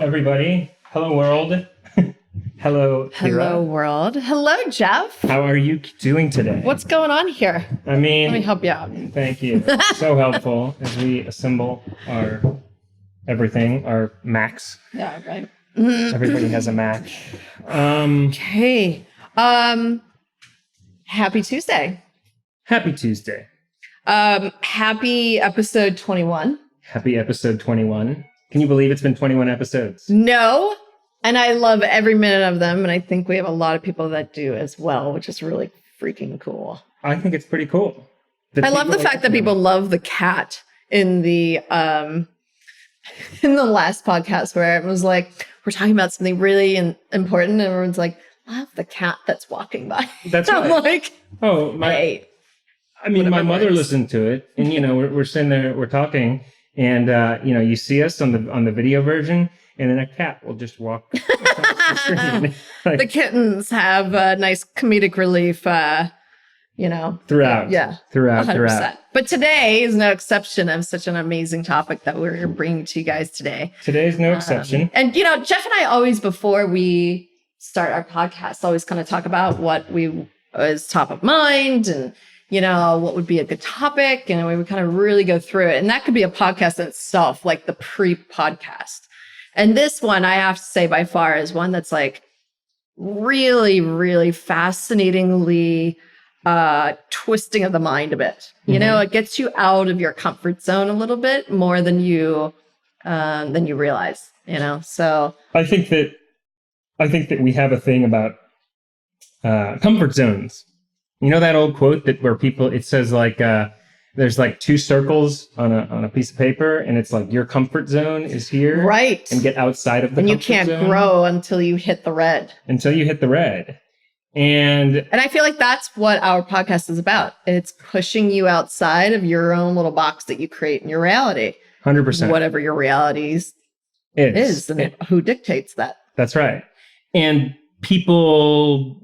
everybody. Hello, world. Hello, Kira. Hello, world. Hello, Geoff. How are you doing today? What's going on here? Let me help you out. Thank you. So helpful as we assemble our everything, our Macs. Yeah, right. Everybody has a Mac. Okay. Happy Tuesday. Happy Tuesday. Happy episode 21. Happy episode 21. Can you believe it's been 21 episodes? No. And I love every minute of them. And I think we have a lot of people that do as well, which is really freaking cool. I think it's pretty cool. I love the fact that people love the cat in the last podcast where it was like, we're talking about something really important. And everyone's like, love the cat that's walking by. That's I'm right. like, oh, hey. I mean, my mother listened to it, and we're sitting there, we're talking, and you see us on the video version, and then a cat will just walk across the screen. The kittens have a nice comedic relief, throughout. Yeah, throughout. But today is no exception of such an amazing topic that we're bringing to you guys today. Today's no exception. And Geoff and I always, before we start our podcast, always kind of talk about what is top of mind and what would be a good topic, and we would kind of really go through it. And that could be a podcast in itself, like the pre-podcast. And this one, I have to say, by far, is one that's like really, really fascinatingly twisting of the mind a bit. It gets you out of your comfort zone a little bit more than you realize. So I think that we have a thing about comfort zones. You know that old quote where it says like there's like two circles on a piece of paper, and it's like your comfort zone is here, right? And get outside of the and comfort you can't zone grow until you hit the red. And I feel like that's what our podcast is about. It's pushing you outside of your own little box that you create in your reality. 100%. Whatever your reality is and who dictates that. That's right. And people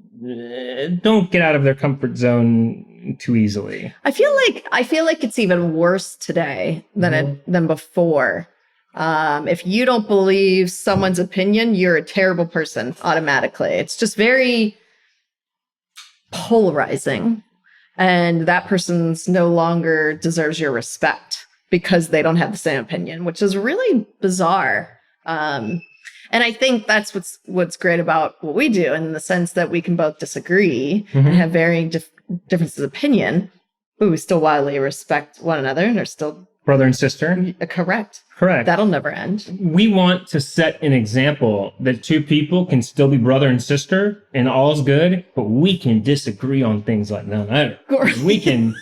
don't get out of their comfort zone too easily. I feel like it's even worse today than before. If you don't believe someone's opinion, you're a terrible person automatically. It's just very polarizing, and that person's no longer deserves your respect because they don't have the same opinion, which is really bizarre. And I think that's what's great about what we do, in the sense that we can both disagree and have varying differences of opinion, but we still wildly respect one another and are still brother and sister. Correct. That'll never end. We want to set an example that two people can still be brother and sister and all's good, but we can disagree on things like no matter. We can,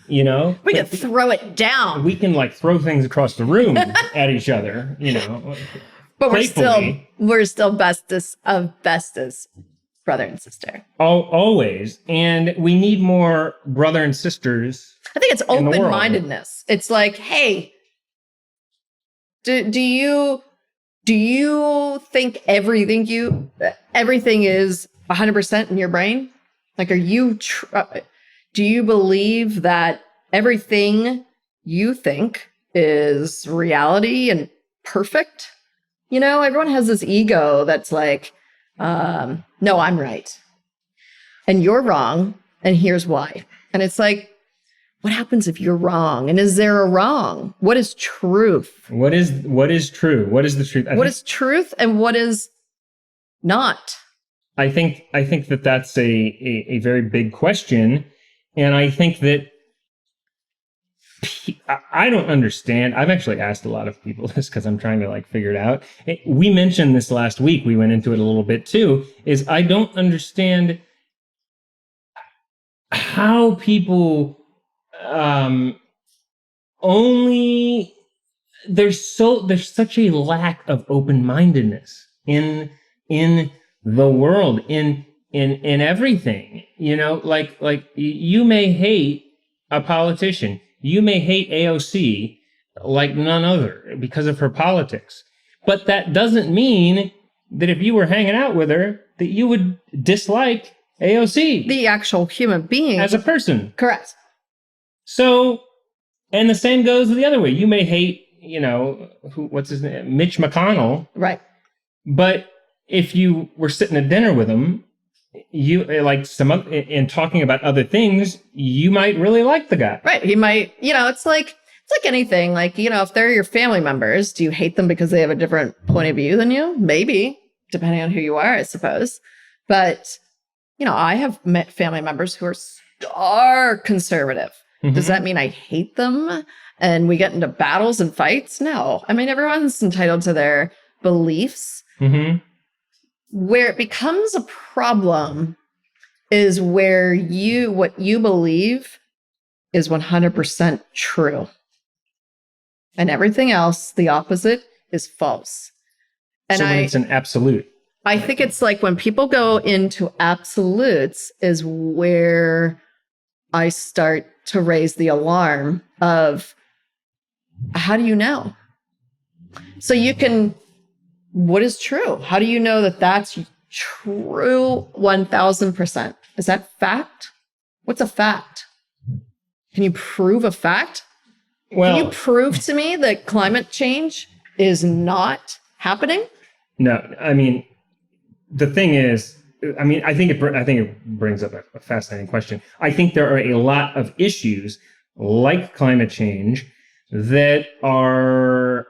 we can throw it down. We can like throw things across the room at each other, But we're still bestest of bestest brother and sister. Always. And we need more brother and sisters. I think it's open-mindedness. It's like, hey, do you think everything is 100% in your brain? Like, do you believe that everything you think is reality and perfect? Everyone has this ego that's like, no, I'm right. And you're wrong. And here's why. And it's like, what happens if you're wrong? And is there a wrong? What is truth? What is true? What is the truth? What is truth and what is not? I think that that's a very big question. And I think that I don't understand. I've actually asked a lot of people this because I'm trying to figure it out. We mentioned this last week. We went into it a little bit too, is I don't understand how people there's such a lack of open-mindedness in the world, in everything, like you may hate a politician. You may hate AOC like none other because of her politics. But that doesn't mean that if you were hanging out with her, that you would dislike AOC. The actual human being. As a person. Correct. So, and the same goes the other way. You may hate, what's his name? Mitch McConnell. Right. But if you were sitting at dinner with them, you like and talking about other things, you might really like the guy. Right. He might, it's like anything. Like, if they're your family members, do you hate them because they have a different point of view than you? Maybe, depending on who you are, I suppose. But, I have met family members who are stark conservative. Mm-hmm. Does that mean I hate them and we get into battles and fights? No. I mean, everyone's entitled to their beliefs. Mm-hmm. Where it becomes a problem is where what you believe is 100% true. And everything else, the opposite, is false. And so when it's an absolute. I think it's like when people go into absolutes is where I start to raise the alarm of, how do you know? So what is true? How do you know that that's true 1000%? Is that fact? What's a fact? Can you prove a fact? Well, can you prove to me that climate change is not happening? No, I mean, the thing is, I think it brings up a fascinating question. I think there are a lot of issues like climate change that are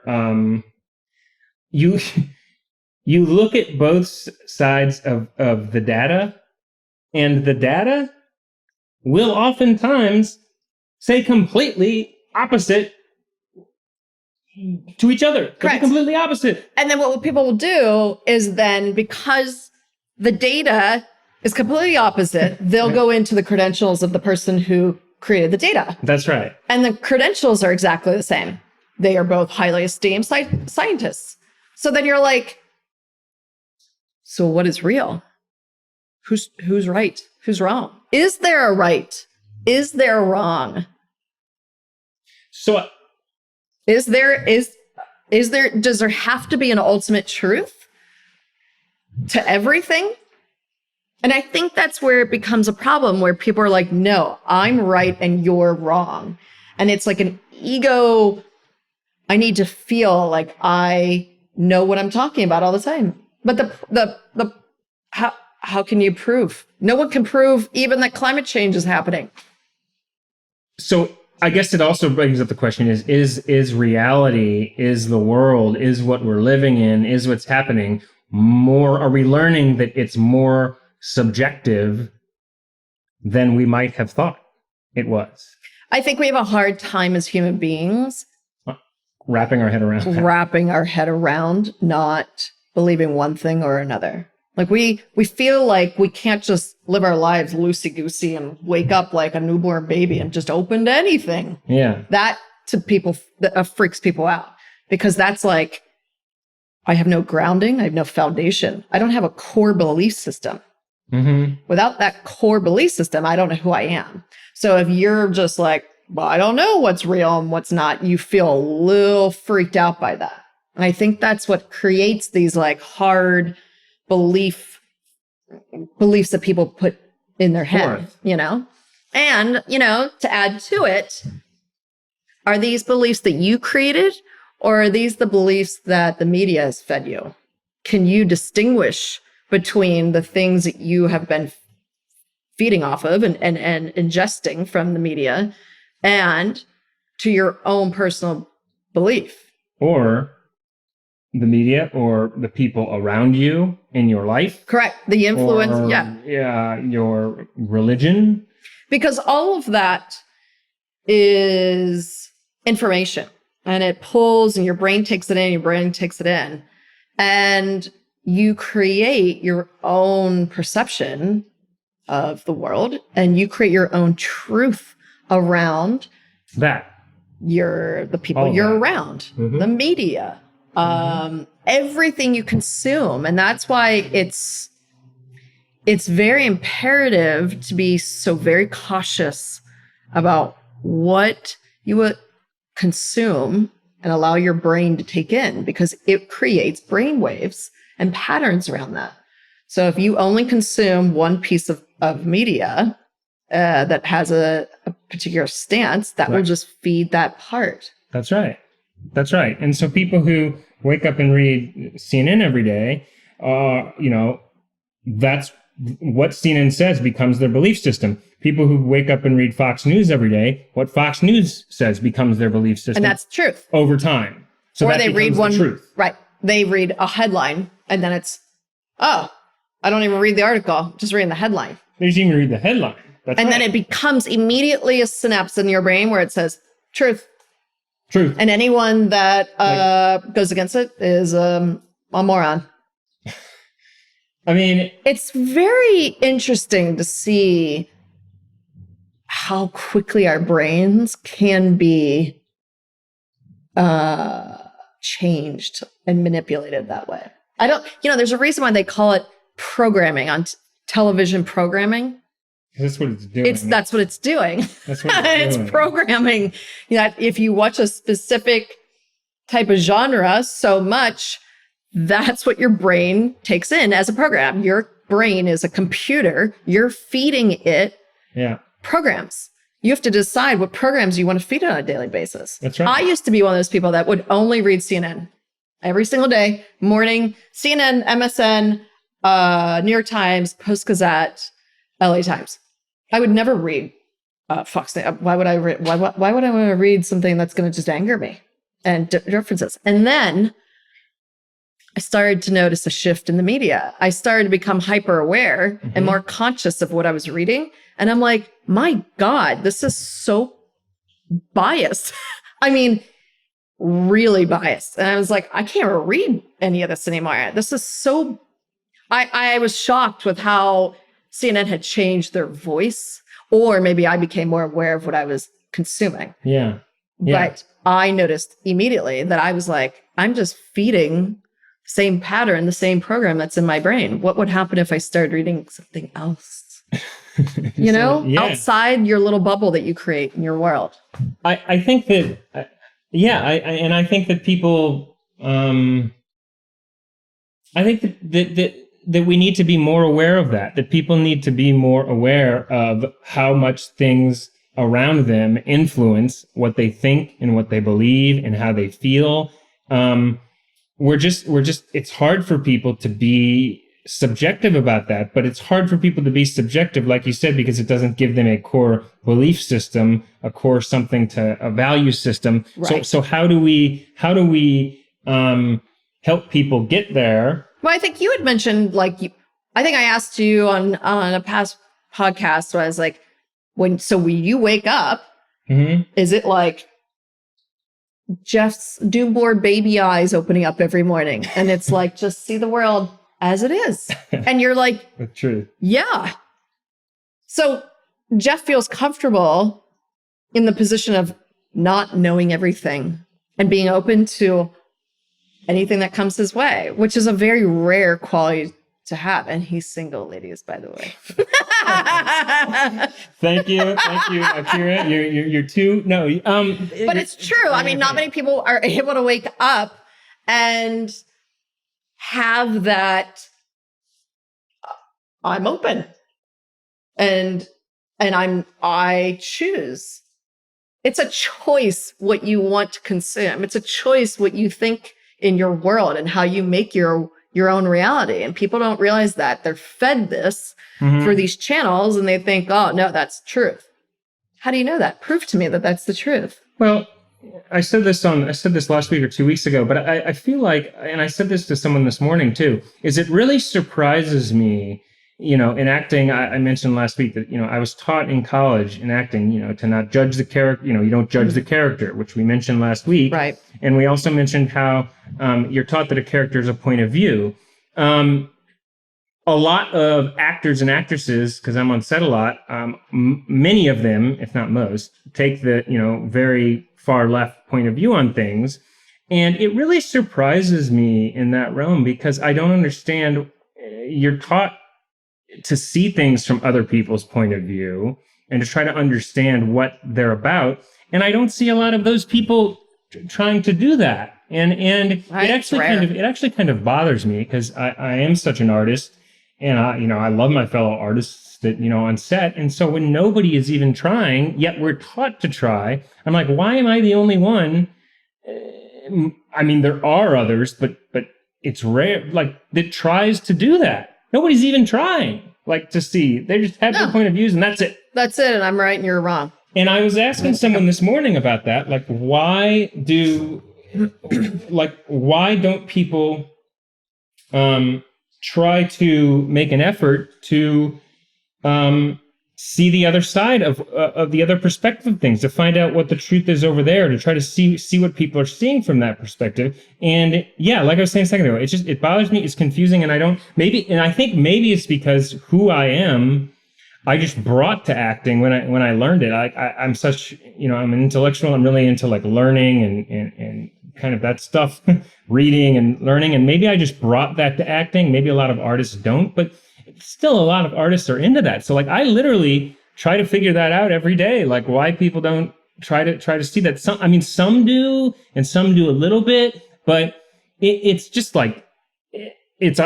you look at both sides of the data, and the data will oftentimes say completely opposite to each other. Correct. Completely opposite. And then what people will do is then, because the data is completely opposite, they'll go into the credentials of the person who created the data. That's right. And the credentials are exactly the same. They are both highly esteemed scientists. So then you're like, so what is real? Who's right? Who's wrong? Is there a right? Is there a wrong? So does there have to be an ultimate truth to everything? And I think that's where it becomes a problem, where people are like, no, I'm right and you're wrong. And it's like an ego. I need to feel like I know what I'm talking about all the time. But how can you prove? No one can prove even that climate change is happening. So I guess it also brings up the question is reality, is the world, is what we're living in, is what's happening more, are we learning that it's more subjective than we might have thought it was? I think we have a hard time as human beings wrapping our head around not believing one thing or another. Like we feel like we can't just live our lives loosey-goosey and wake up like a newborn baby and just open to anything. Yeah. That to people that freaks people out, because that's like, I have no grounding. I have no foundation. I don't have a core belief system. Mm-hmm. Without that core belief system, I don't know who I am. So if you're just like, well, I don't know what's real and what's not, you feel a little freaked out by that. And I think that's what creates these like hard beliefs that people put in their head, And, to add to it, are these beliefs that you created, or are these the beliefs that the media has fed you? Can you distinguish between the things that you have been feeding off of and ingesting from the media and to your own personal belief? Or the media or the people around you in your life. Correct. The influence. Your religion. Because all of that is information, and it pulls, and your brain takes it in, and you create your own perception of the world, and you create your own truth around that. The people you're around, the media, everything you consume. And that's why it's very imperative to be so very cautious about what you would consume and allow your brain to take in, because it creates brain waves and patterns around that. So if you only consume one piece of media that has a particular stance, that will just feed that part. That's right. And so people who wake up and read CNN every day that's what CNN says becomes their belief system. People who wake up and read Fox News every day, what Fox News says becomes their belief system. And that's the truth. Over time. So or that they read one, truth. Right. They read a headline and then it's, oh, I don't even read the article, just reading the headline. They just even read the headline. That's and right. then it becomes immediately a synapse in your brain where it says truth. Truth. And anyone that goes against it is a moron. I mean, it's very interesting to see how quickly our brains can be changed and manipulated that way. There's a reason why they call it programming on television programming. That's what it's doing. That's what it's doing. That's what it's doing. It's programming that if you watch a specific type of genre so much, that's what your brain takes in as a program. Your brain is a computer. You're feeding it programs. You have to decide what programs you want to feed it on a daily basis. That's right. I used to be one of those people that would only read CNN every single day, morning, CNN, MSN, New York Times, Post-Gazette, LA Times. I would never read Fox News. Why would I want to read something that's going to just anger me and differences? And then I started to notice a shift in the media. I started to become hyper aware and more conscious of what I was reading. And I'm like, my God, this is so biased. I mean, really biased. And I was like, I can't read any of this anymore. This is so, I was shocked with how CNN had changed their voice, or maybe I became more aware of what I was consuming. Yeah. But I noticed immediately that I was like, I'm just feeding the same pattern, the same program that's in my brain. What would happen if I started reading something else? Outside your little bubble that you create in your world. I think that, I think that people, I think that we need to be more aware of that people need to be more aware of how much things around them influence what they think and what they believe and how they feel. It's hard for people to be subjective about that, but it's hard for people to be subjective, like you said, because it doesn't give them a core belief system, a core a value system. Right. So how do we help people get there? Well, I think you had mentioned, I think I asked you on a past podcast where I was like, when you wake up, is it like Jeff's newborn baby eyes opening up every morning? And it's like, just see the world as it is. And you're like, the truth. Yeah. So Geoff feels comfortable in the position of not knowing everything and being open to anything that comes his way, which is a very rare quality to have. And he's single, ladies, by the way. Thank you, Kira. You're too. No, but it's true. I mean, not many people are able to wake up and have that. I'm open, and I choose. It's a choice what you want to consume. It's a choice what you think in your world and how you make your own reality. And people don't realize that they're fed this through these channels and they think, oh no, that's truth. How do you know that? Prove to me that that's the truth. Well, I said this last week or 2 weeks ago, but I feel like, and I said this to someone this morning too, is it really surprises me, in acting. I mentioned last week that, I was taught in college in acting, to not judge the character, you don't judge the character, which we mentioned last week. Right. And we also mentioned how you're taught that a character is a point of view. A lot of actors and actresses, because I'm on set a lot, many of them, if not most, take the, very far left point of view on things. And it really surprises me in that realm because I don't understand. You're taught to see things from other people's point of view and to try to understand what they're about. And I don't see a lot of those people trying to do that. And it actually kind of bothers me because I am such an artist and I love my fellow artists that, on set. And so when nobody is even trying, yet we're taught to try, I'm like, why am I the only one? I mean, there are others, but it's rare, like, that tries to do that. Nobody's even trying, like, to see. They just have their point of views, and that's it. That's it, and I'm right and you're wrong. And I was asking someone this morning about that, like, why don't people try to make an effort to see the other side of the other perspective of things, to find out what the truth is over there, to try to see what people are seeing from that perspective. And yeah, like I was saying a second ago, it bothers me. It's confusing, and I think maybe it's because who I am, I just brought to acting when I learned it. I'm such, I'm an intellectual. I'm really into like learning and kind of that stuff, reading and learning. And maybe I just brought that to acting. Maybe a lot of artists don't, but still a lot of artists are into that. So like, I literally try to figure that out every day. Like why people don't try to see that. Some do, and some do a little bit, but it's just like, it's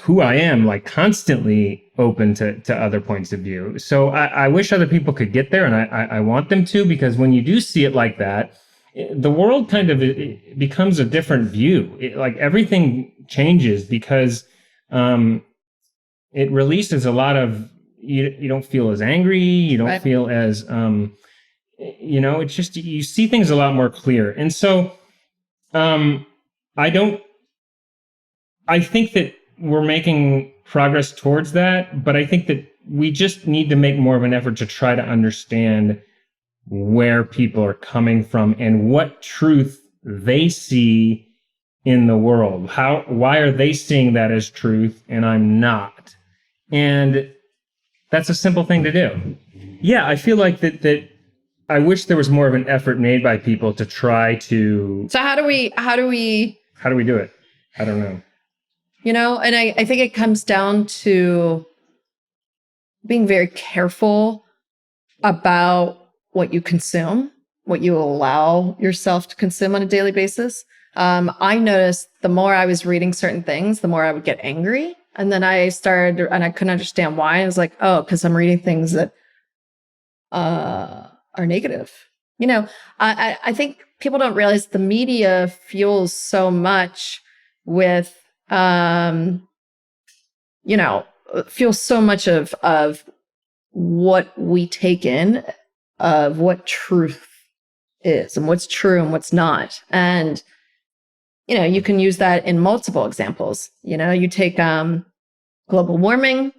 who I am, like constantly open to other points of view. So I wish other people could get there, and I want them to, because when you do see it like that, the world kind of it becomes a different view. Like everything changes because it releases a lot of, you don't feel as angry, you don't feel as, it's just, you see things a lot more clear. And so I think that we're making progress towards that, but I think that we just need to make more of an effort to try to understand where people are coming from and what truth they see in the world. Why are they seeing that as truth and I'm not? And that's a simple thing to do. Yeah, I feel like that I wish there was more of an effort made by people to try to. So how do we do it? I don't know. And I think it comes down to being very careful about what you consume, what you allow yourself to consume on a daily basis. I noticed the more I was reading certain things, the more I would get angry. And then I started, and I couldn't understand why. I was like, oh, because I'm reading things that are negative. I think people don't realize the media fuels so much with, fuels so much of what we take in, of what truth is and what's true and what's not. And, you can use that in multiple examples. You take global warming,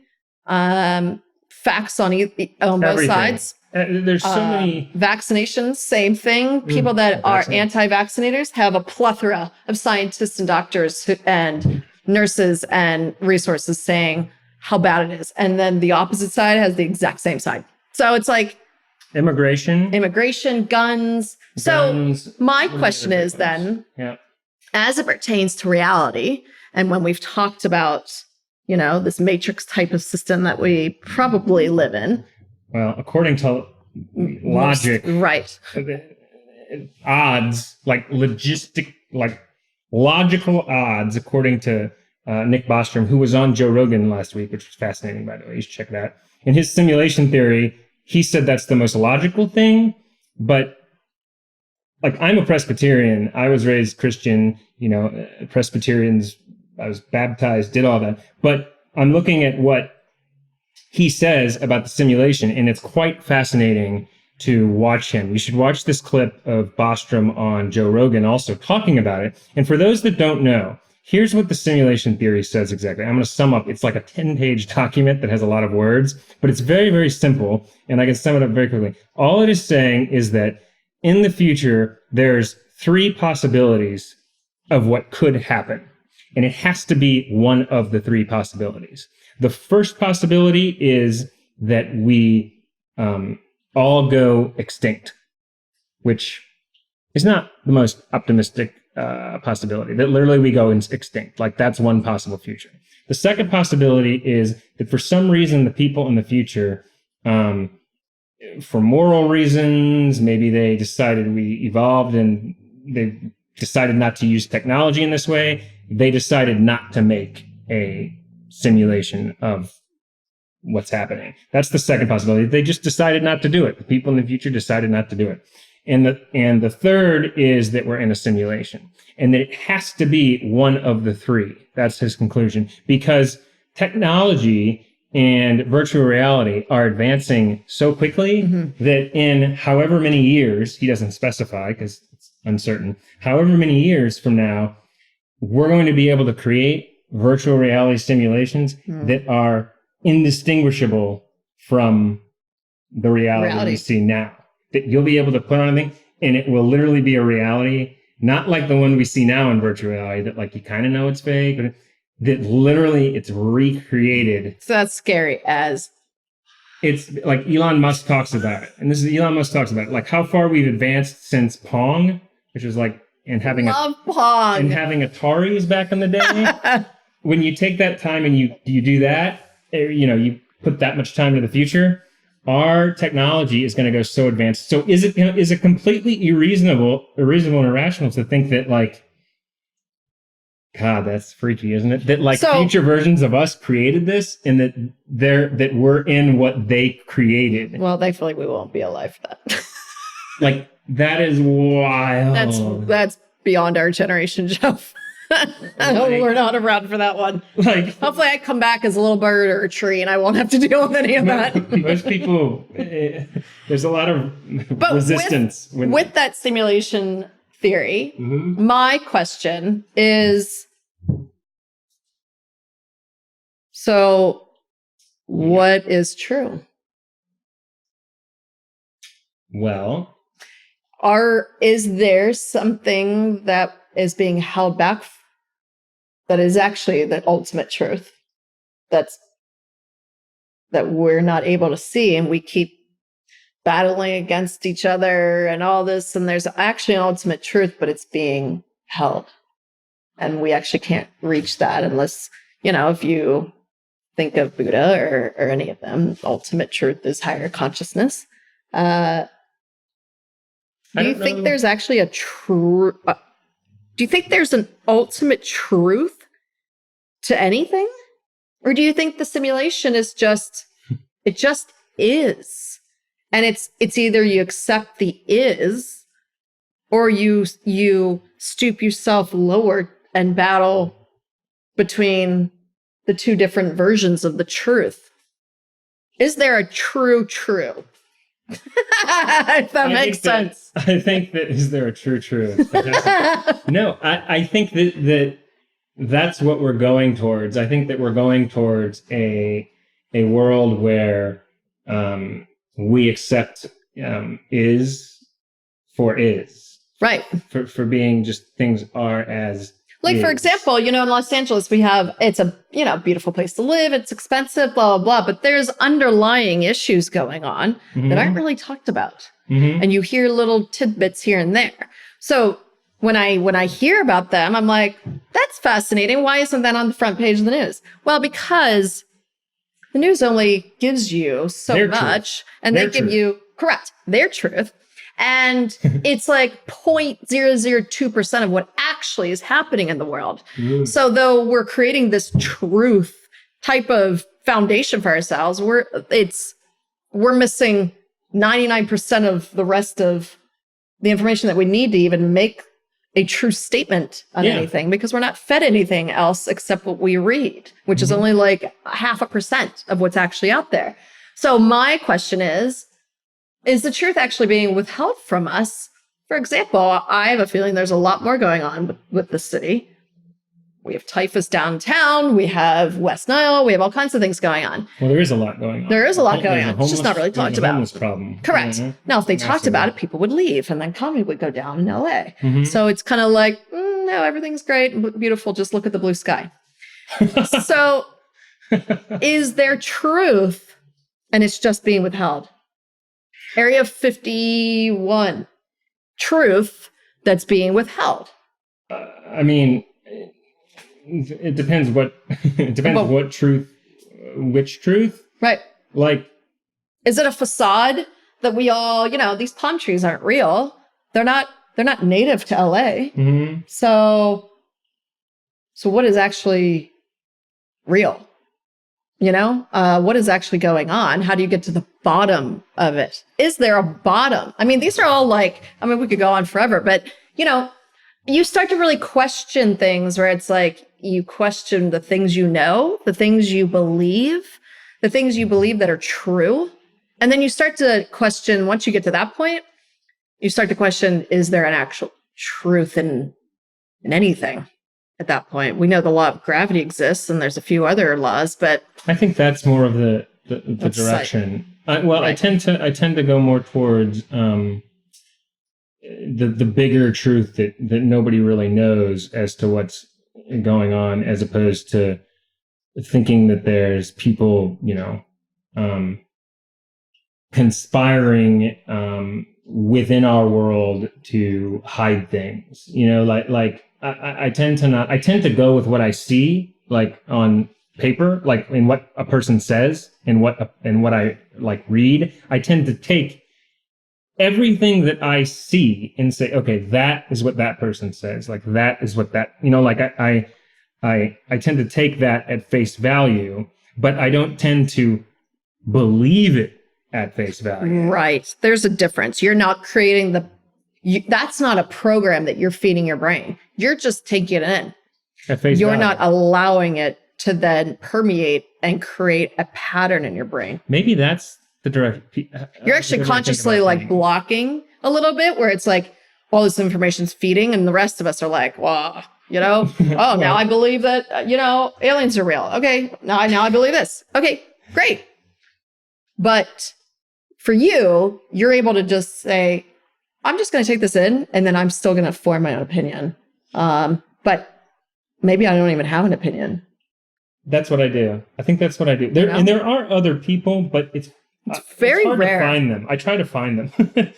facts on both sides. There's so many vaccinations, same thing. People that are anti-vaccinators have a plethora of scientists and doctors and nurses and resources saying how bad it is. And then the opposite side has the exact same side. So it's like immigration, guns. So my question is then, as it pertains to reality, and when we've talked about, this matrix type of system that we probably live in. Well, according to logic, right? Odds, like logical odds, according to Nick Bostrom, who was on Joe Rogan last week, which was fascinating, by the way. You should check that. In his simulation theory, he said that's the most logical thing. But like, I'm a Presbyterian. I was raised Christian. Presbyterians. I was baptized. Did all that. But I'm looking at what he says about the simulation, and it's quite fascinating to watch him. You should watch this clip of Bostrom on Joe Rogan also talking about it. And for those that don't know, here's what the simulation theory says exactly. I'm going to sum up. It's like a 10-page document that has a lot of words, but it's very, very simple, and I can sum it up very quickly. All it is saying is that in the future, there's 3 possibilities of what could happen, and it has to be one of the 3 possibilities. The first possibility is that we all go extinct, which is not the most optimistic possibility, that literally we go extinct. Like, that's one possible future. The second possibility is that for some reason, the people in the future, for moral reasons, maybe they decided we evolved and they decided not to use technology in this way. They decided not to make a simulation of what's happening. That's the second possibility. They just decided not to do it. The people in the future decided not to do it. And the third is that we're in a simulation, and that it has to be one of the three. That's his conclusion, because technology and virtual reality are advancing so quickly that in however many years, he doesn't specify because it's uncertain, however many years from now, we're going to be able to create virtual reality simulations that are indistinguishable from the reality we see now. That you'll be able to put on a thing and it will literally be a reality, not like the one we see now in virtual reality that like you kind of know it's fake, but that literally it's recreated. So that's scary as. It's like Elon Musk talks about it. And this is Elon Musk talks about it. Like how far we've advanced since Pong, which was like, and having Pong. And having Ataris back in the day. When you take that time and you do that, you put that much time to the future, our technology is going to go so advanced. So is it completely unreasonable and irrational to think that like, God, that's freaky, isn't it? That like future versions of us created this, and that we're in what they created. Well, thankfully we won't be alive for that. Like that is wild. That's beyond our generation, Geoff. We're not around for that one. Like, hopefully I come back as a little bird or a tree and I won't have to deal with any of that. Most people, there's a lot of resistance. With that simulation theory, my question is, so what is true? Well, is there something that is being held back that is actually the ultimate truth that we're not able to see, and we keep battling against each other and all this, and there's actually an ultimate truth, but it's being held, and we actually can't reach that unless, if you think of Buddha or any of them, ultimate truth is higher consciousness. Do you think there's actually a true? Do you think there's an ultimate truth to anything? Or do you think the simulation is it just is? And it's either you accept the is, or you stoop yourself lower and battle between the two different versions of the truth. Is there a true? If that makes sense. I think that is there a true? No, I think that's what we're going towards. I think that we're going towards a world where we accept is for is. Right. For being just things are as like, is. For example, in Los Angeles, it's a, beautiful place to live. It's expensive, blah, blah, blah. But there's underlying issues going on that aren't really talked about. And you hear little tidbits here and there. So when I hear about them, I'm like, that's fascinating. Why isn't that on the front page of the news? Well, because the news only gives you so their much, truth. and they give you, correct, their truth. And it's like 0.002% of what actually is happening in the world. So though we're creating this truth type of foundation for ourselves, we're missing 99% of the rest of the information that we need to even make a true statement on anything, because we're not fed anything else except what we read, which is only like 0.5% of what's actually out there. So my question is the truth actually being withheld from us? For example, I have a feeling there's a lot more going on with the city. We have typhus downtown. We have West Nile. We have all kinds of things going on. Well, there is a lot going on. There is a lot going on. It's just not really talked about. Homeless problem. Correct. Now, if they talked about it, people would leave, and then comedy would go down in LA. So it's kind of like, no, everything's great, beautiful. Just look at the blue sky. So is there truth, and it's just being withheld? Area 51, truth that's being withheld. I mean, it depends what what truth, which truth. Right. Like, is it a facade that we all, these palm trees aren't real. They're not native to LA. So what is actually real? What is actually going on? How do you get to the bottom of it? Is there a bottom? I mean, these are all we could go on forever, but you start to really question things where it's like you question the things the things you believe, that are true. And then you start to question, once you get to that point, you start to question, is there an actual truth in anything at that point? We know the law of gravity exists and there's a few other laws, but I think that's more of the direction. Right. I tend to go more towards the bigger truth that nobody really knows as to what's going on, as opposed to thinking that there's people, conspiring within our world to hide things. I tend to go with what I see, like on paper, like in what a person says and what I read. I tend to take everything that I see and say, okay, that is what that person says. Like that is what that, I tend to take that at face value, but I don't tend to believe it at face value. Right. There's a difference. You're not creating that's not a program that you're feeding your brain. You're just taking it in. At face You're value. not allowing it to then permeate and create a pattern in your brain. Maybe that's the direct. You're actually consciously blocking a little bit, where it's like all this information's feeding, and the rest of us are like, well, now I believe that, aliens are real. Okay. Now I believe this. Okay, great. But for you, you're able to just say, I'm just going to take this in, and then I'm still going to form my own opinion. But maybe I don't even have an opinion. That's what I do. I think that's what I do. And there are other people, but it's very hard rare to find them. I try to find them.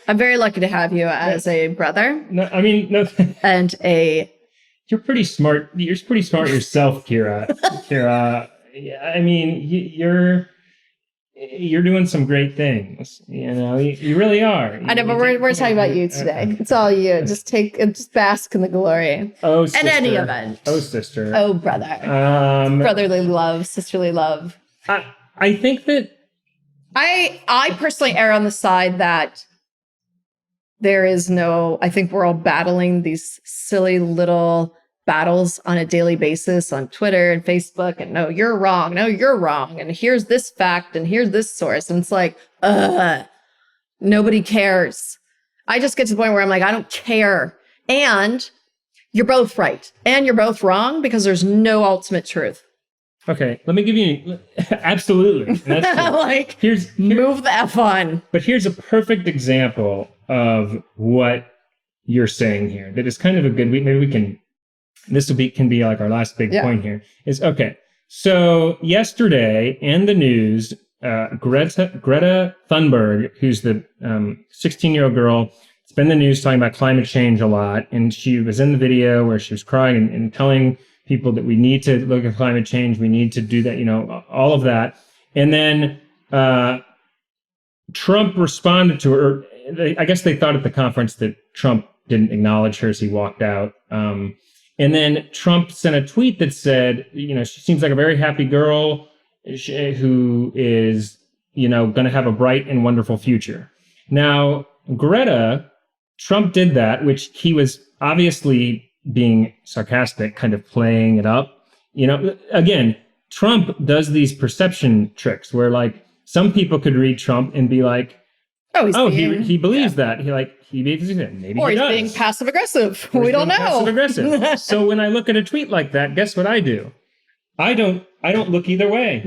I'm very lucky to have you as a brother. No. And You're pretty smart. You're pretty smart yourself, Kira. Kira, I mean, you're doing some great things. You really are. I know, but we're talking about you today. It's all you. Just bask in the glory. Oh, sister. In any event. Oh, sister. Oh, brother. Brotherly love, sisterly love. I think that I personally err on the side that there is I think we're all battling these silly little battles on a daily basis on Twitter and Facebook, and no, you're wrong. No, you're wrong. And here's this fact and here's this source. And it's like, nobody cares. I just get to the point where I'm like, I don't care. And you're both right. And you're both wrong, because there's no ultimate truth. Okay, let me give you absolutely. That's here's move the F on. But here's a perfect example of what you're saying here. That is kind of a good. Maybe we can. Can be like our last big point here. Is okay. So yesterday in the news, Greta Thunberg, who's the 16-year-old girl, it's been in the news talking about climate change a lot, and she was in the video where she was crying and telling people that we need to look at climate change, we need to do that, all of that. And then Trump responded to her. I guess they thought at the conference that Trump didn't acknowledge her as he walked out. And then Trump sent a tweet that said, she seems like a very happy girl who is, going to have a bright and wonderful future. Now, Trump did that, which he was obviously being sarcastic, kind of playing it up. Again, Trump does these perception tricks where some people could read Trump and be like, he believes that. He believes it. Maybe or he does. He's being passive aggressive. We don't know. Passive aggressive. So when I look at a tweet like that, guess what I do? I don't look either way.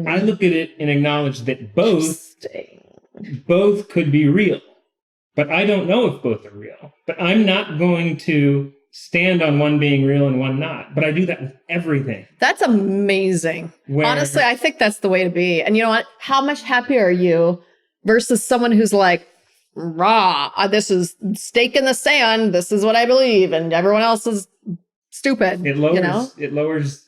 I look at it and acknowledge that both could be real. But I don't know if both are real. But I'm not going to stand on one being real and one not. But I do that with everything. That's amazing. Honestly, I think that's the way to be. And you know what? How much happier are you versus someone who's like, this is stake in the sand. This is what I believe. And everyone else is stupid. It lowers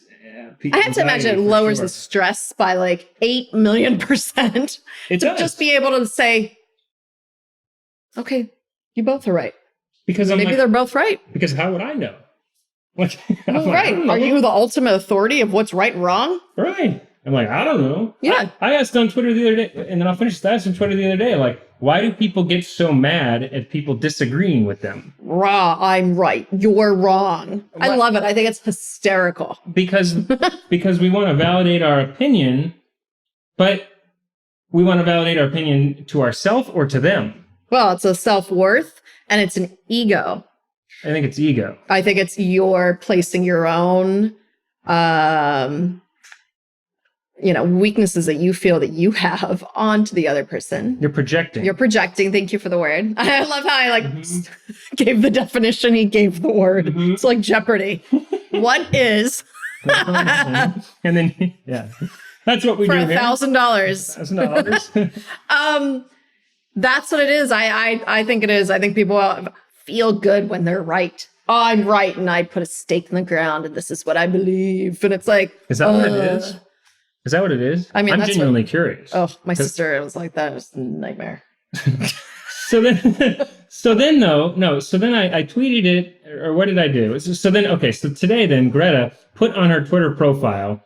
I have to imagine it lowers the stress by 8 million %. It does. Just be able to say, okay, you both are right. Because maybe they're both right. Because how would I know? Right. Are you the ultimate authority of what's right and wrong? Right. I'm like, I don't know. Yeah. I asked on Twitter the other day, and then I'll finish that on Twitter the other day, like, why do people get so mad at people disagreeing with them? Raw, I'm right. You're wrong. What? I love it. I think it's hysterical. Because we want to validate our opinion, but we want to validate our opinion to ourselves or to them. Well, it's a self-worth and it's an ego. I think it's ego. I think it's your placing your own weaknesses that you feel that you have onto the other person. You're projecting. You're projecting. Thank you for the word. I love how I gave the definition. He gave the word. It's like Jeopardy. What is? And then, yeah, that's what we for do here. $1,000. $1,000. That's what it is. I think it is. I think people feel good when they're right. Oh, I'm right. And I put a stake in the ground and this is what I believe. And it's like, is that what it is? Is that what it is? I mean, I'm genuinely curious. Oh, my sister was like that. It was a nightmare. So then I tweeted it, or what did I do? So today then Greta put on her Twitter profile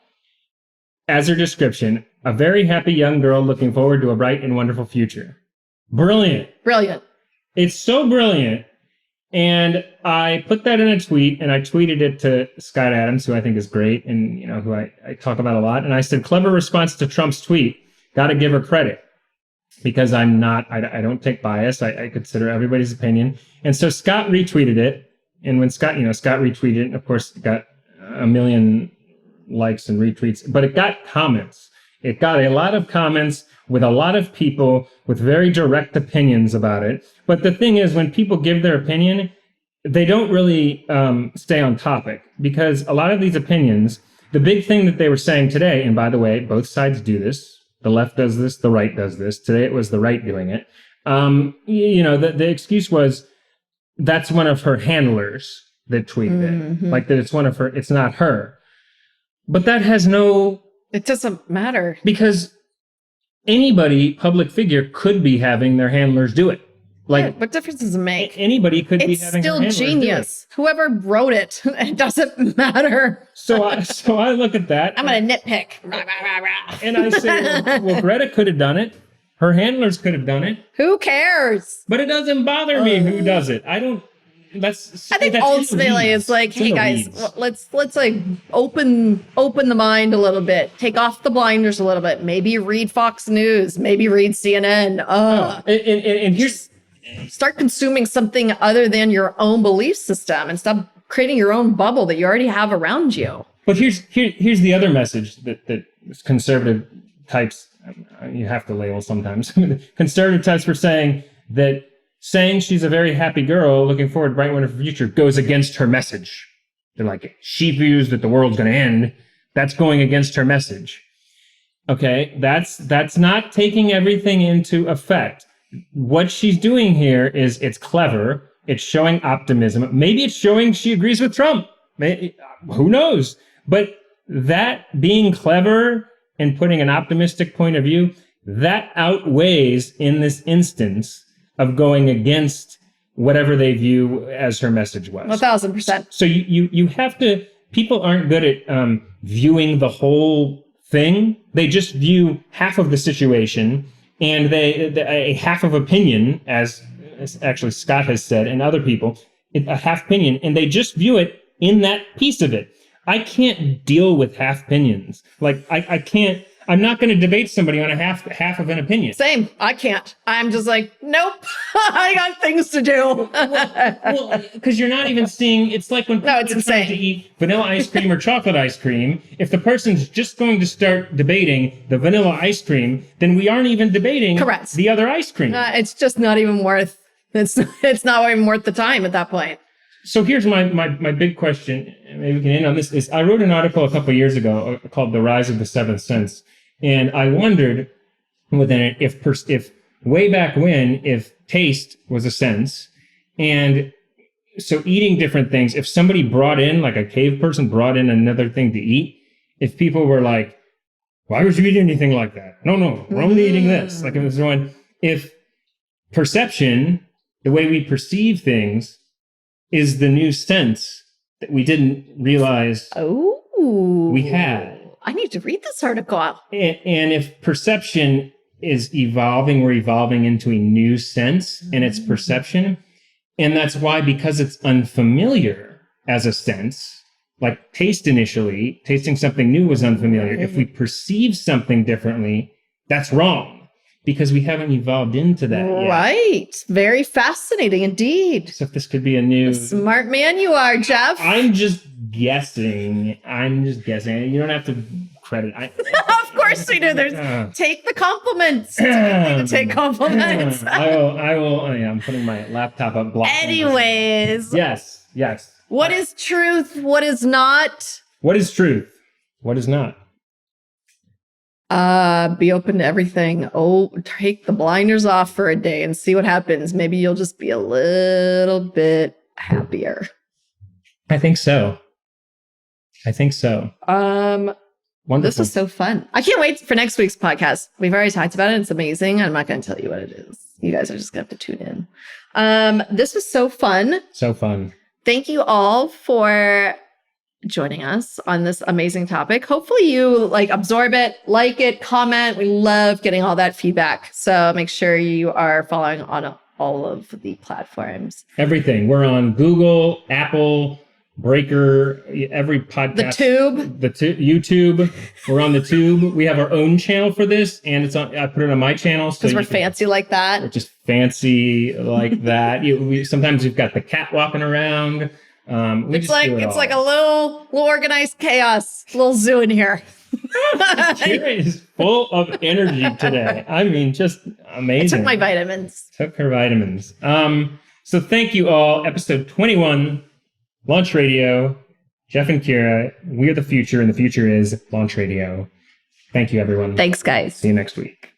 as her description, a very happy young girl looking forward to a bright and wonderful future. Brilliant. Brilliant. It's so brilliant. And I put that in a tweet, and I tweeted it to Scott Adams, who I think is great, and who I talk about a lot. And I said, clever response to Trump's tweet. Got to give her credit, because I don't take bias. I consider everybody's opinion. And so Scott retweeted it, and when Scott retweeted it, of course, it got 1 million likes and retweets, but it got comments. It got a lot of comments with a lot of people with very direct opinions about it. But the thing is, when people give their opinion, they don't really stay on topic, because a lot of these opinions, the big thing that they were saying today, and by the way, both sides do this. The left does this, the right does this. Today it was the right doing it. The excuse was that's one of her handlers that tweeted it. Like that it's not her. But that has no... It doesn't matter. Because anybody, public figure, could be having their handlers do it. Like, what difference does it make? Anybody could be having their handlers still genius. do it. Whoever wrote it, it doesn't matter. So I look at that. I'm going to nitpick. And I say, well, Greta could have done it. Her handlers could have done it. Who cares? But it doesn't bother me who does it. I think ultimately it's like, hey guys, let's like open the mind a little bit, take off the blinders a little bit, maybe read Fox News, maybe read CNN. And here's start consuming something other than your own belief system and stop creating your own bubble that you already have around you. But here's the other message that conservative types, you have to label sometimes, conservative types were saying that saying she's a very happy girl looking forward to a bright, wonderful future goes against her message. They're like, she views that the world's going to end. That's going against her message. Okay, that's not taking everything into effect. What she's doing here is it's clever. It's showing optimism. Maybe it's showing she agrees with Trump. Who knows? But that being clever and putting an optimistic point of view, that outweighs in this instance of going against whatever they view as her message was. 1,000%. So you have to, people aren't good at viewing the whole thing. They just view half of the situation, and a half of opinion, as actually Scott has said, and other people, a half opinion, and they just view it in that piece of it. I can't deal with half opinions. Like I can't. I'm not going to debate somebody on a half of an opinion. Same. I can't. I'm just like, nope. I got things to do. Well, because you're not even seeing. It's like when people are trying to eat vanilla ice cream or chocolate ice cream. If the person's just going to start debating the vanilla ice cream, then we aren't even debating Correct. The other ice cream. It's just not even worth. It's not even worth the time at that point. So here's my big question. Maybe we can end on this. Is I wrote an article a couple of years ago called "The Rise of the Seventh Sense." And I wondered within it if way back when, if taste was a sense, and so eating different things, if somebody brought in, like a cave person brought in another thing to eat, if people were like, why would you eat anything like that? No, we're only eating this. Like if perception, the way we perceive things, is the new sense that we didn't realize we had. I need to read this article. And if perception is evolving, we're evolving into a new sense and its perception. And that's why, because it's unfamiliar as a sense, like taste initially, tasting something new was unfamiliar. If we perceive something differently, that's wrong because we haven't evolved into that yet. Right. Very fascinating indeed. So if this could be a new... Smart man you are, Geoff. I'm just guessing. You don't have to credit. Of course we do. Take the compliments. It's a good thing to take compliments. I will. Oh, yeah, I'm putting my laptop up. Anyways. Yes. What is truth? What is not? What is truth? What is not? Be open to everything. Take the blinders off for a day and see what happens. Maybe you'll just be a little bit happier. I think so. Wonderful. This was so fun. I can't wait for next week's podcast. We've already talked about it. It's amazing. I'm not going to tell you what it is. You guys are just going to have to tune in. This was so fun. So fun. Thank you all for joining us on this amazing topic. Hopefully you absorb it, like it, comment. We love getting all that feedback. So make sure you are following on all of the platforms. Everything. We're on Google, Apple, Breaker, every podcast. YouTube. We're on the Tube. We have our own channel for this, and I put it on my channel. Because we're fancy like that. We're just fancy like that. Sometimes we've got the cat walking around. It's like a little organized chaos, a little zoo in here. Kira is full of energy today. I mean, just amazing. I took my vitamins. Took her vitamins. So thank you all. Episode 21, Launch Radio. Geoff and Kira, we are the future, and the future is Launch Radio. Thank you, everyone. Thanks, guys. See you next week.